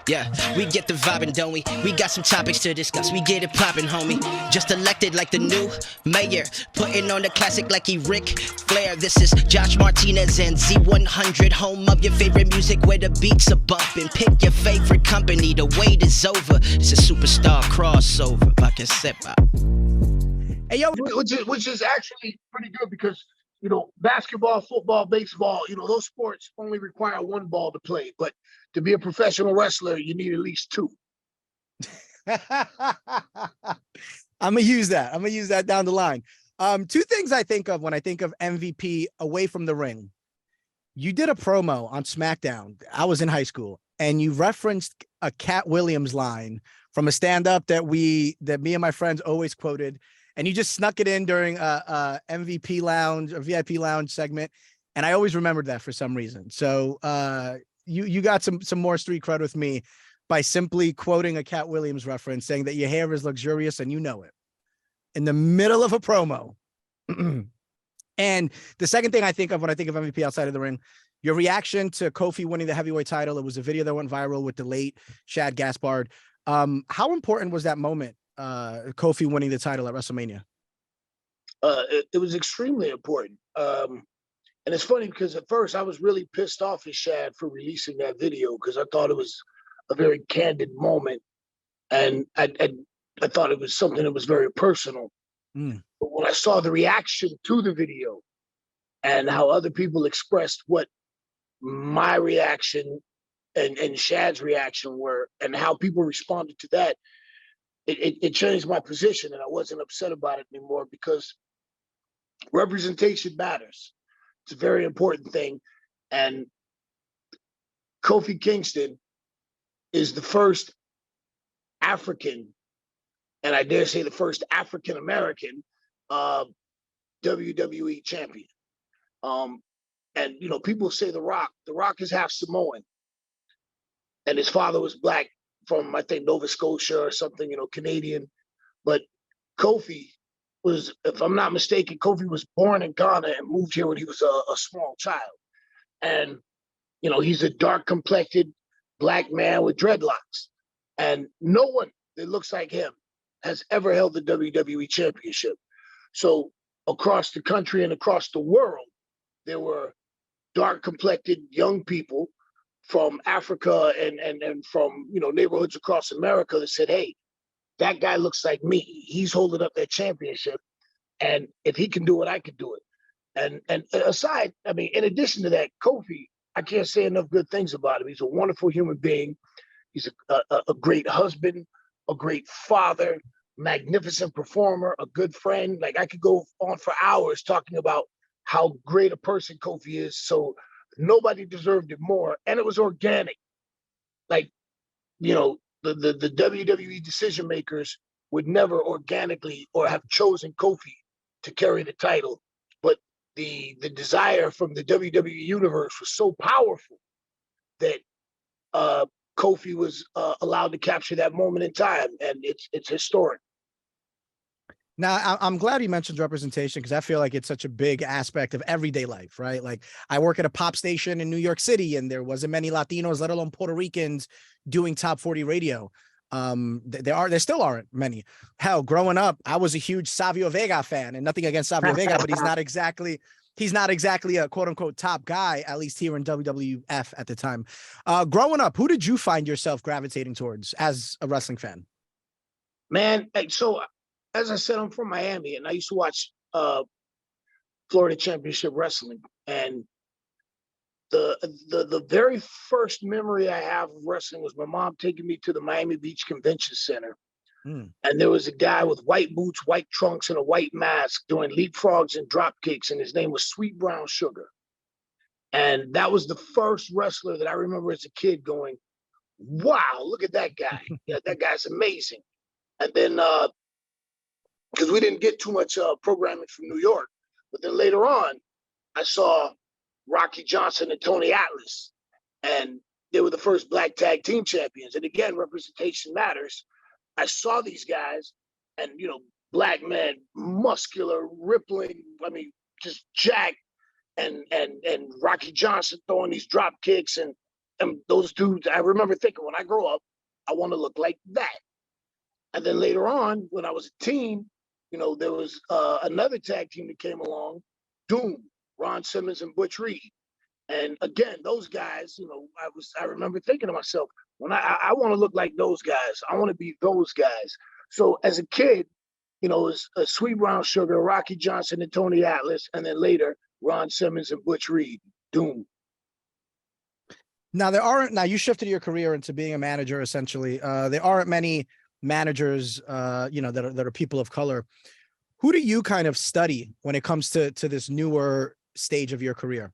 Yeah, we get the vibing, don't we? We got some topics to discuss. We get it poppin', homie. Just elected like the new mayor, putting on the classic like he Ric Flair. This is Josh Martinez and Z100, home of your favorite music where the beats are bumping. Pick your favorite company, the wait is over. It's a superstar crossover. I can sip out. Hey, yo, which is actually pretty good because basketball, football, baseball, those sports only require one ball to play. But to be a professional wrestler, you need at least two. I'm gonna use that. I'm gonna use that down the line. Two things I think of when I think of MVP away from the ring. You did a promo on SmackDown. I was in high school, and you referenced a Cat Williams line from a stand-up that me and my friends always quoted, and you just snuck it in during a MVP lounge or VIP lounge segment, and I always remembered that for some reason. So you got some more street cred with me by simply quoting a Cat Williams reference, saying that your hair is luxurious and you know it in the middle of a promo. And the second thing I think of when I think of MVP outside of the ring, your reaction to Kofi winning the heavyweight title. It was a video that went viral with the late Shad Gaspard. How important was that moment, Kofi winning the title at WrestleMania? It was extremely important. And it's funny because at first I was really pissed off at Shad for releasing that video because I thought it was a very candid moment. And I thought it was something that was very personal. But when I saw the reaction to the video and how other people expressed what my reaction and Shad's reaction were and how people responded to that, it changed my position, and I wasn't upset about it anymore because representation matters. It's a very important thing. And Kofi Kingston is the first African, and I dare say the first African-American WWE champion. And, people say The Rock is half Samoan. And his father was black from, I think, Nova Scotia or something, Canadian. But Kofi was, if I'm not mistaken, Kofi was born in Ghana and moved here when he was a small child. And, he's a dark-complected black man with dreadlocks. And no one that looks like him has ever held the WWE championship. So across the country and across the world, there were dark-complected young people from Africa and from, neighborhoods across America that said, hey, that guy looks like me. He's holding up that championship. And if he can do it, I can do it. And aside, in addition to that, Kofi, I can't say enough good things about him. He's a wonderful human being. He's a great husband, a great father, magnificent performer, a good friend. Like, I could go on for hours talking about how great a person Kofi is. So nobody deserved it more. And it was organic. Like, the WWE decision makers would never organically or have chosen Kofi to carry the title. But the desire from the WWE universe was so powerful that Kofi was allowed to capture that moment in time, and it's historic. Now, I'm glad you mentioned representation because I feel like it's such a big aspect of everyday life, right? Like, I work at a pop station in New York City, and there wasn't many Latinos, let alone Puerto Ricans, doing top 40 radio. There still aren't many. Hell, growing up, I was a huge Savio Vega fan, and nothing against Savio Vega, but he's not exactly a quote unquote top guy, at least here in WWF at the time. Growing up, who did you find yourself gravitating towards as a wrestling fan? Man, so as I said, I'm from Miami, and I used to watch Florida Championship Wrestling. And the very first memory I have of wrestling was my mom taking me to the Miami Beach Convention Center. And there was a guy with white boots, white trunks, and a white mask doing leapfrogs and drop kicks, and his name was Sweet Brown Sugar. And that was the first wrestler that I remember as a kid going, wow, look at that guy. Yeah, that guy's amazing. And then, because we didn't get too much programming from New York, but then later on, I saw Rocky Johnson and Tony Atlas, and they were the first black tag team champions. And again, representation matters. I saw these guys, and black men, muscular, rippling, just jacked, and Rocky Johnson throwing these drop kicks, and and those dudes, I remember thinking when I grow up, I want to look like that. And then later on, when I was a teen, there was another tag team that came along, Doom, Ron Simmons and Butch Reed. And again, those guys, I remember thinking to myself, when I want to look like those guys, I want to be those guys. So as a kid, it's Sweet Brown Sugar, Rocky Johnson and Tony Atlas, and then later Ron Simmons and Butch Reed, Doom. Now you shifted your career into being a manager, essentially. There aren't many managers, that are people of color. Who do you kind of study when it comes to this newer stage of your career?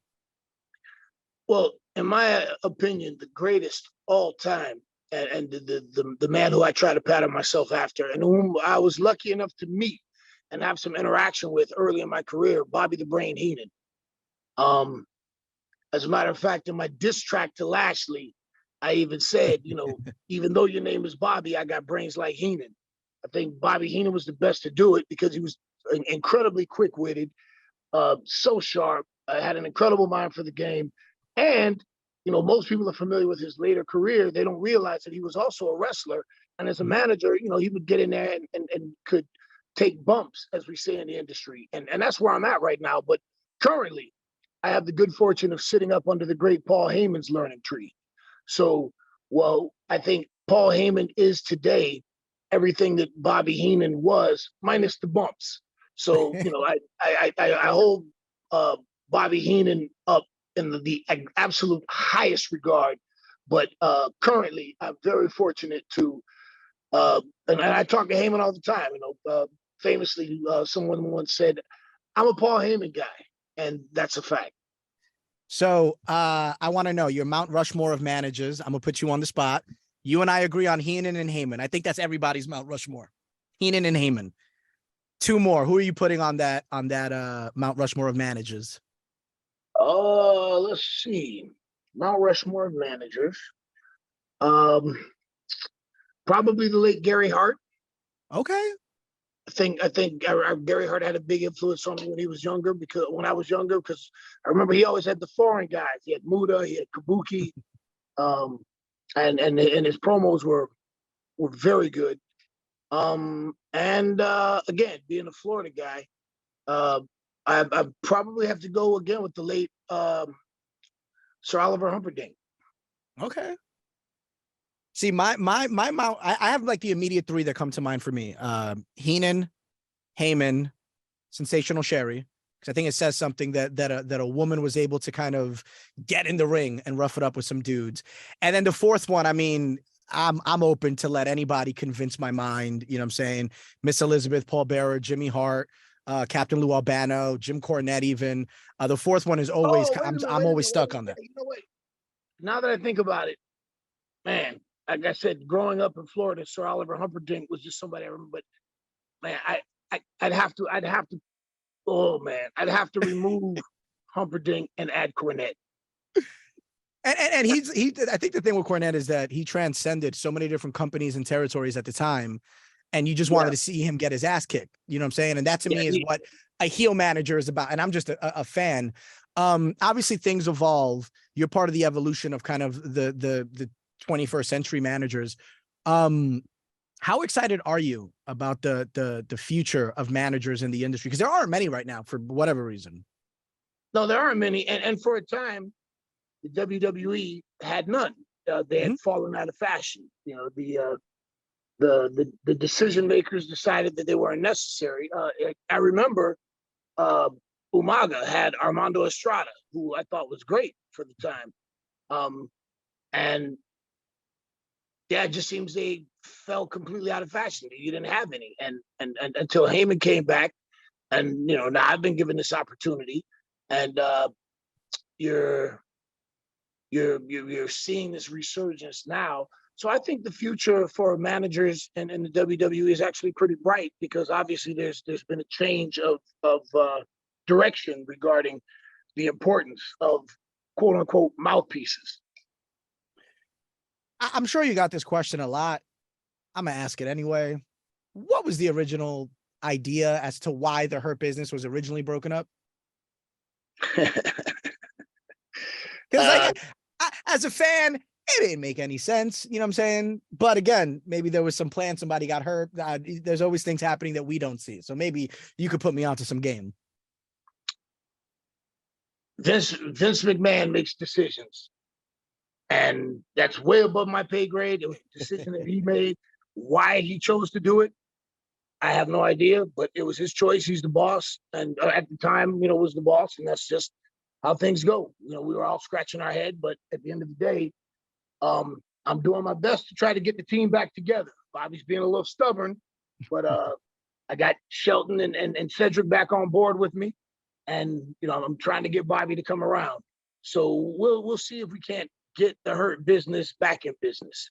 Well, in my opinion, the greatest all time, and the man who I try to pattern myself after, and whom I was lucky enough to meet and have some interaction with early in my career, Bobby the Brain Heenan. As a matter of fact, in my diss track to Lashley, I even said, even though your name is Bobby, I got brains like Heenan. I think Bobby Heenan was the best to do it because he was incredibly quick-witted, so sharp, had an incredible mind for the game. And, most people are familiar with his later career. They don't realize that he was also a wrestler. And as a manager, he would get in there and could take bumps, as we say in the industry. And that's where I'm at right now. But currently, I have the good fortune of sitting up under the great Paul Heyman's learning tree. So, I think Paul Heyman is today everything that Bobby Heenan was, minus the bumps. So, I hold Bobby Heenan up in the absolute highest regard. But currently, I'm very fortunate to, and I talk to Heyman all the time. Famously, someone once said, "I'm a Paul Heyman guy," and that's a fact. So I want to know your Mount Rushmore of managers. I'm gonna put you on the spot. You and I agree on Heenan and Heyman. I think that's everybody's Mount Rushmore. Heenan and Heyman. Two more. Who are you putting on that Mount Rushmore of managers? Let's see. Mount Rushmore of managers. Probably the late Gary Hart. Okay. I think Gary Hart had a big influence on me when I was younger, because I remember he always had the foreign guys. He had Muda, he had Kabuki, and his promos were very good. And again, being a Florida guy, I probably have to go again with the late Sir Oliver Humperdinck. Okay. See, my mount, I have like the immediate three that come to mind for me. Heenan, Heyman, Sensational Sherry. Because I think it says something that a woman was able to kind of get in the ring and rough it up with some dudes. And then the fourth one, I mean, I'm open to let anybody convince my mind. You know what I'm saying? Miss Elizabeth, Paul Bearer, Jimmy Hart, Captain Lou Albano, Jim Cornette, even. The fourth one is always, I'm always stuck on that. You know what? Now that I think about it, man, like I said, growing up in Florida, Sir Oliver Humperdinck was just somebody I remember. But man, I'd have to. Oh man, I'd have to remove Humperdinck and add Cornette. And he. I think the thing with Cornette is that he transcended so many different companies and territories at the time, and you just wanted to see him get his ass kicked. You know what I'm saying? And that to me is what a heel manager is about. And I'm just a fan. Obviously, things evolve. You're part of the evolution of kind of the 21st century managers. How excited are you about the future of managers in the industry? Because there aren't many right now for whatever reason. No, there aren't many. And for a time, the WWE had none. They had fallen out of fashion. The decision makers decided that they weren't necessary. I remember Umaga had Armando Estrada, who I thought was great for the time. And yeah, it just seems they fell completely out of fashion. You didn't have any, and until Heyman came back, and now I've been given this opportunity, and you're seeing this resurgence now. So I think the future for managers in the WWE is actually pretty bright, because obviously there's been a change of direction regarding the importance of quote unquote mouthpieces. I'm sure you got this question a lot. I'm going to ask it anyway. What was the original idea as to why the Hurt Business was originally broken up? Because as a fan, it didn't make any sense. You know what I'm saying? But again, maybe there was some plan. Somebody got hurt. There's always things happening that we don't see. So maybe you could put me onto some game. Vince McMahon makes decisions, and that's way above my pay grade. It was a decision that he made. Why he chose to do it, I have no idea, but it was his choice. He's the boss, and at the time, was the boss, and that's just how things go. We were all scratching our head, but at the end of the day, I'm doing my best to try to get the team back together. Bobby's being a little stubborn, but I got Shelton and Cedric back on board with me, and I'm trying to get Bobby to come around. So we'll see if we can't get the Hurt Business back in business.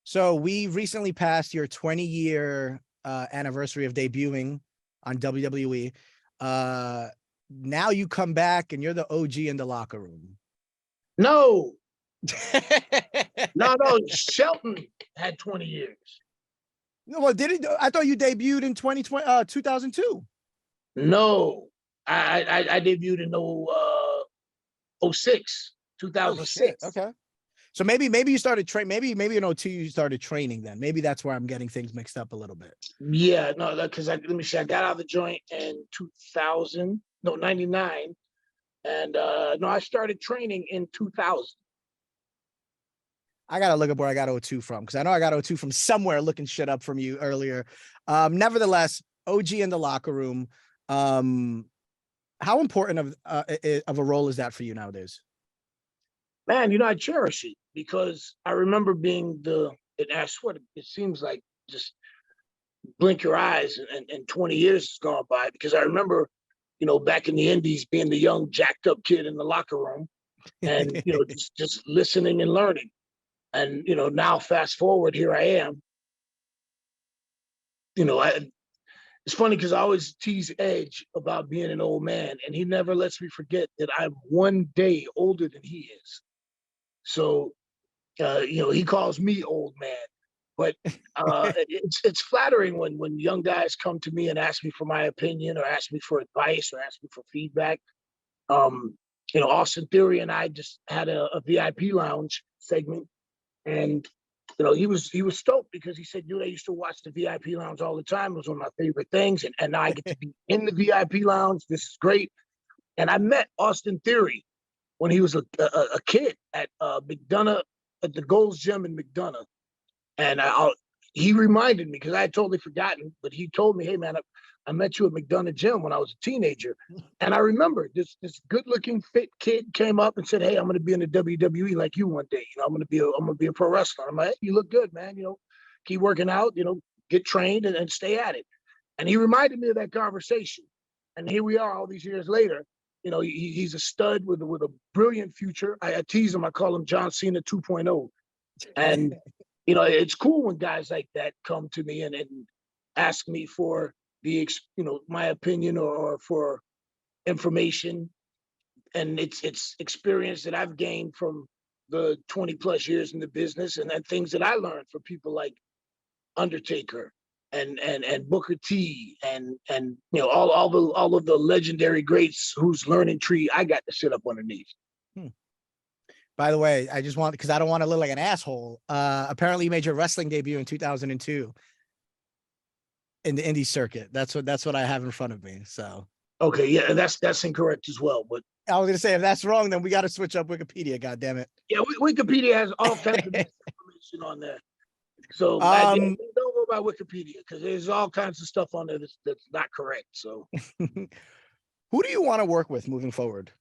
So we recently passed your 20-year anniversary of debuting on WWE. Now you come back and you're the OG in the locker room. No. No. Shelton had 20 years. No, well, did it? I thought you debuted in 2002. No, I debuted in 06, 2006. Okay. So maybe you started maybe in 02 you started training then. Maybe that's where I'm getting things mixed up a little bit. Yeah, no, because let me see. I got out of the joint in 99. And no, I started training in 2000. I gotta look up where I got 02 from, because I know I got 02 from somewhere looking shit up from you earlier. Nevertheless, OG in the locker room. How important of a role is that for you nowadays? Man, I cherish it because I remember being and I swear it seems like just blink your eyes and 20 years has gone by, because I remember, back in the Indies being the young jacked up kid in the locker room and, just listening and learning. And, now fast forward, here I am. It's funny because I always tease Edge about being an old man, and he never lets me forget that I'm one day older than he is. So, he calls me old man, but it's flattering when young guys come to me and ask me for my opinion or ask me for advice or ask me for feedback. Austin Theory and I just had a VIP lounge segment, and he was stoked because he said, dude, I used to watch the VIP lounge all the time. It was one of my favorite things. And now I get to be in the VIP lounge. This is great. And I met Austin Theory when he was a kid at McDonough, at the Gold's Gym in McDonough. And he reminded me, because I had totally forgotten, but he told me, hey, man, I met you at McDonough Gym when I was a teenager. And I remember this good-looking, fit kid came up and said, hey, I'm going to be in the WWE like you one day. I'm going to be a pro wrestler. I'm like, hey, you look good, man. Keep working out, get trained and stay at it. And he reminded me of that conversation. And here we are all these years later. He's a stud with a brilliant future. I tease him. I call him John Cena 2.0. And, it's cool when guys like that come to me and ask me for my opinion or for information. And it's experience that I've gained from the 20 plus years in the business, and things that I learned from people like Undertaker and Booker T and all of the legendary greats whose learning tree I got to sit up underneath. By the way, I just want, because I don't want to look like an asshole. Apparently you made your wrestling debut in 2002 in the indie circuit. That's what I have in front of me. So okay, yeah, that's incorrect as well. But I was gonna say, if that's wrong, then we got to switch up Wikipedia. God damn it. Yeah, Wikipedia has all kinds of information on there. So don't go by Wikipedia, because there's all kinds of stuff on there that's not correct. So who do you want to work with moving forward?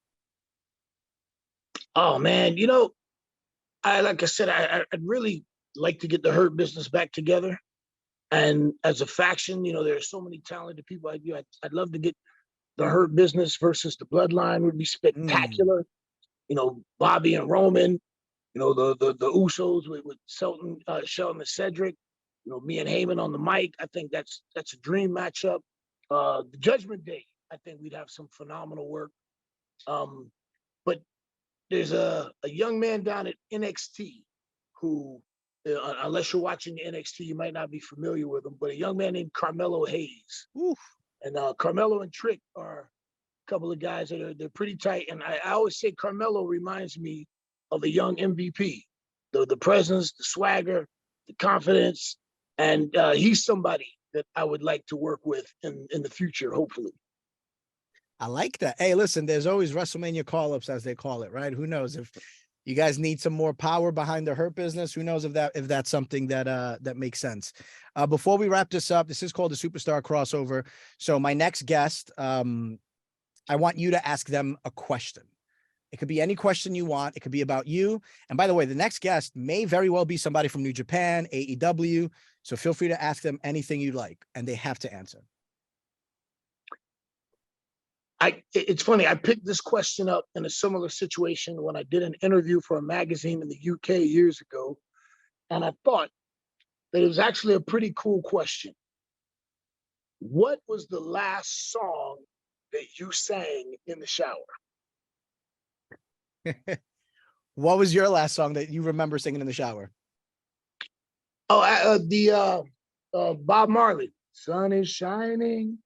Oh man, like I said, I'd really like to get the Hurt Business back together. And as a faction, there are so many talented people. I'd love to get the Hurt Business versus the Bloodline. Would be spectacular. Bobby and Roman, the Usos with Shelton and Cedric, me and Heyman on the mic. I think that's a dream matchup. The Judgment Day, I think we'd have some phenomenal work. But there's a young man down at NXT who, unless you're watching the NXT, you might not be familiar with him, but a young man named Carmelo Hayes. Oof. And Carmelo and Trick are a couple of guys that they're pretty tight. And I always say Carmelo reminds me of a young MVP. The presence, the swagger, the confidence, and he's somebody that I would like to work with in the future, hopefully. I like that. Hey, listen, there's always WrestleMania call-ups, as they call it, right? Who knows if you guys need some more power behind the Hurt Business? Who knows if that's something that that makes sense. Before we wrap this up, this is called the Superstar Crossover. So my next guest, I want you to ask them a question. It could be any question you want. It could be about you. And by the way, the next guest may very well be somebody from New Japan, AEW. So feel free to ask them anything you like, and they have to answer. It's funny. I picked this question up in a similar situation when I did an interview for a magazine in the UK years ago, and I thought that it was actually a pretty cool question. What was the last song that you sang in the shower? What was your last song that you remember singing in the shower? Oh, Bob Marley. Sun is shining,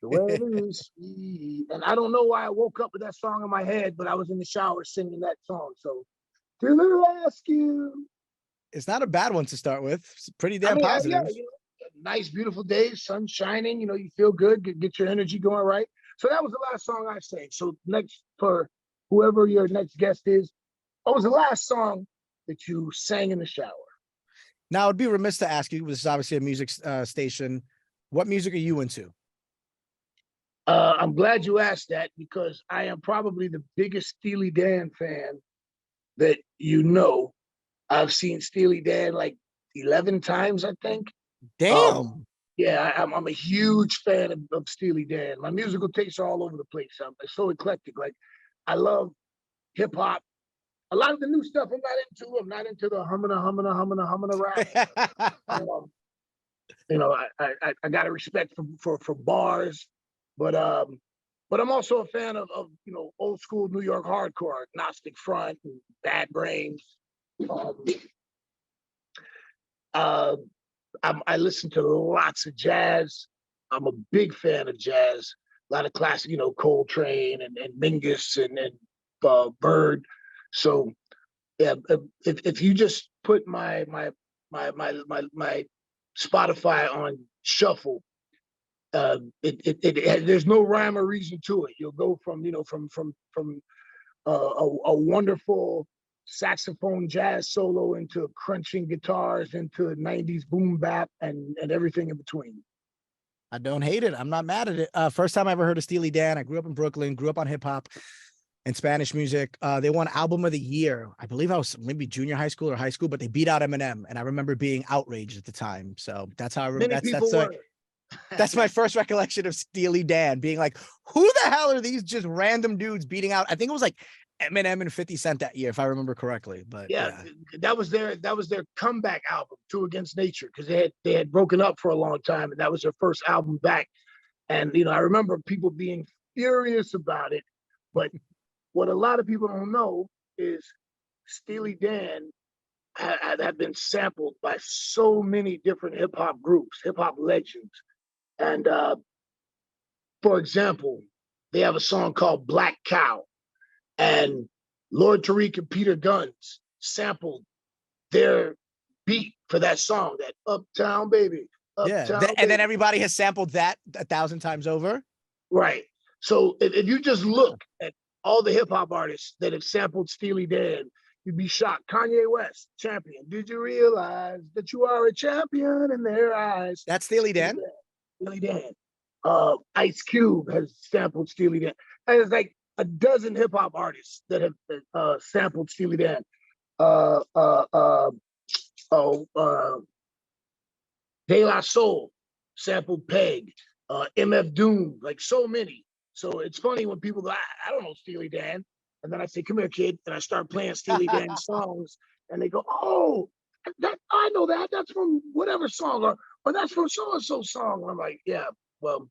the weather is sweet. And I don't know why I woke up with that song in my head, but I was in the shower singing that song. So, to the rescue. It's not a bad one to start with. It's pretty damn positive. Yeah, nice, beautiful day, sun shining. You feel good, get your energy going right. So that was the last song I sang. So next, for whoever your next guest is, what was the last song that you sang in the shower? Now, I'd be remiss to ask you, this is obviously a music station. What music are you into? I'm glad you asked that, because I am probably the biggest Steely Dan fan that you know. I've seen Steely Dan like 11 times, I think. Damn. Yeah, I'm a huge fan of Steely Dan. My musical tastes are all over the place. I'm so eclectic. Like, I love hip hop. A lot of the new stuff I'm not into. I'm not into the humming rap. I got a respect for bars, but I'm also a fan of old school New York hardcore, Gnostic Front, and Bad Brains. I listen to lots of jazz. I'm a big fan of jazz. A lot of classic, Coltrane and Mingus and Bird. So yeah, if you just put my Spotify on shuffle, there's no rhyme or reason to it. You'll go from a wonderful saxophone jazz solo into crunching guitars into 90s boom bap and everything in between. I don't hate it. I'm not mad at it. First time I ever heard of Steely Dan. I grew up in Brooklyn, grew up on hip hop and Spanish music. They won Album of the Year. I believe I was maybe junior high school or high school, but they beat out Eminem, and I remember being outraged at the time. So that's how I remember. That's my first recollection of Steely Dan, being like, who the hell are these just random dudes beating out? I think it was like Eminem and 50 Cent that year, if I remember correctly. But yeah. that was their comeback album, Two Against Nature, because they had broken up for a long time, and that was their first album back. And I remember people being furious about it. But what a lot of people don't know is Steely Dan had been sampled by so many different hip hop groups, hip hop legends. And for example, they have a song called Black Cow. And Lord Tariq and Peter Guns sampled their beat for that song, that Uptown Baby. Uptown Baby. And then everybody has sampled that 1,000 times over. Right. So if you just look at all the hip hop artists that have sampled Steely Dan, you'd be shocked. Kanye West, champion. Did you realize that you are a champion in their eyes? That's Steely Dan? Steely Dan. Ice Cube has sampled Steely Dan. And it's like a dozen hip hop artists that have sampled Steely Dan. De La Soul sampled Peg. MF Doom, like so many. So it's funny when people go, I don't know Steely Dan. And then I say, come here, kid. And I start playing Steely Dan songs. And they go, oh, I know that. That's from whatever song. Or that's from so-and-so song. And I'm like, yeah, well,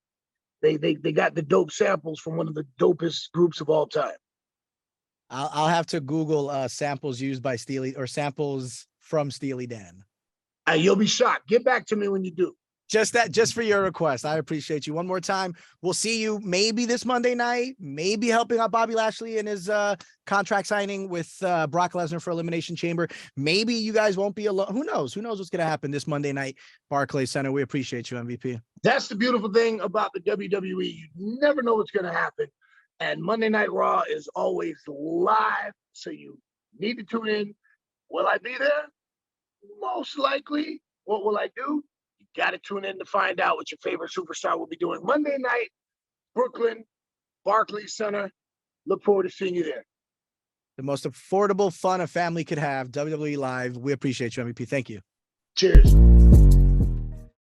they got the dope samples from one of the dopest groups of all time. I'll have to Google samples used by Steely, or samples from Steely Dan. You'll be shocked. Get back to me when you do. Just for your request. I appreciate you. One more time. We'll see you maybe this Monday night, maybe helping out Bobby Lashley in his contract signing with Brock Lesnar for Elimination Chamber. Maybe you guys won't be alone. Who knows? Who knows what's going to happen this Monday night, Barclays Center. We appreciate you, MVP. That's the beautiful thing about the WWE. You never know what's going to happen. And Monday Night Raw is always live. So you need to tune in. Will I be there? Most likely. What will I do? You got to tune in to find out what your favorite superstar will be doing Monday night, Brooklyn, Barclays Center. Look forward to seeing you there. The most affordable fun a family could have, WWE Live. We appreciate you, MVP. Thank you. Cheers.